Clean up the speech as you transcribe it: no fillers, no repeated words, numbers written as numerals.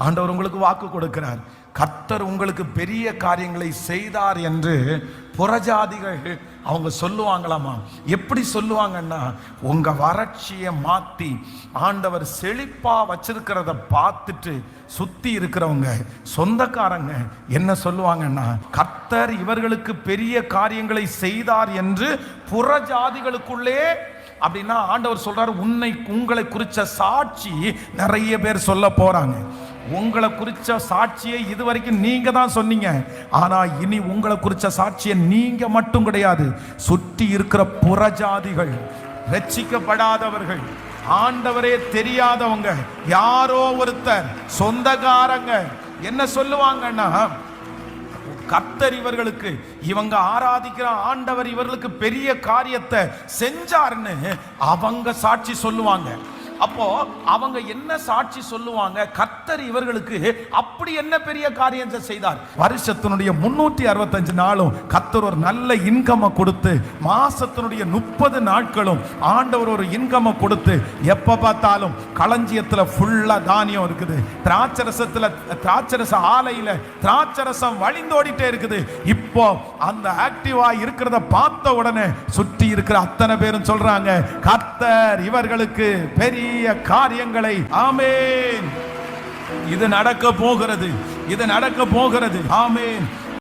ஆண்டவர் உங்களுக்கு வாக்கு கொடுக்கிறார். கர்த்தர் உங்களுக்கு பெரிய காரியங்களை செய்தார் என்று புறஜாதிகள் அவங்க சொல்லுவாங்களாமா. எப்படி சொல்லுவாங்கன்னா, உங்க வறட்சியை மாத்தி ஆண்டவர் செழிப்பா வச்சிருக்கிறத பார்த்துட்டு சுத்தி இருக்கிறவங்க சொந்தக்காரங்க என்ன சொல்லுவாங்கன்னா, கர்த்தர் இவர்களுக்கு பெரிய காரியங்களை செய்தார் என்று புறஜாதிகளுக்குள்ளே. அப்படின்னா ஆண்டவர் சொல்றாரு, உங்களை குறிச்ச சாட்சி நிறைய பேர் சொல்ல போறாங்க. உங்களை குறிச்ச சாட்சியை இதுவரைக்கும் நீங்க தான் சொன்னீங்க. ஆனா இனி உங்களை குறிச்ச சாட்சியை நீங்க மட்டும் கிடையாது, சுற்றி இருக்கிற புறஜாதிகள், ரட்சிக்கப்படாதவர்கள், ஆண்டவரே தெரியாதவங்க, யாரோ ஒருத்தர் சொந்தக்காரங்க என்ன சொல்லுவாங்கன்னா, கர்த்தர் இவர்களுக்கு, இவங்க ஆராதிக்கிற ஆண்டவர் இவர்களுக்கு பெரிய காரியத்தை செஞ்சார்னு அவங்க சாட்சி சொல்லுவாங்க. அப்போ அவங்க என்ன சாட்சி சொல்லுவாங்க? கர்த்தர் இவர்களுக்கு அப்படி என்ன பெரிய காரியத்தை செய்தார். வருஷத்தினுடைய 365 நாளும் கர்த்தர் ஒரு நல்ல இன்கம் கொடுத்து, மாசத்தினுடைய 30 நாட்களும் ஆண்டவர் ஒரு இன்கம் கொடுத்து, எப்ப பார்த்தாலும் களஞ்சியத்துல ஃபுல்லா தானியம் இருக்குது, திராட்சரச ஆலையில திராட்சரசம் வழிந்தோடிட்டே இருக்குது. இப்போ அந்த ஆக்டிவா இருக்கிறத பார்த்த உடனே சுற்றி இருக்கிற அத்தனை பேரும் சொல்றாங்க, கர்த்தர் இவர்களுக்கு பெரிய காரியங்களை, ஆமென், இது நடக்க போகிறது, இது நடக்க போகிறது, ஆமென்.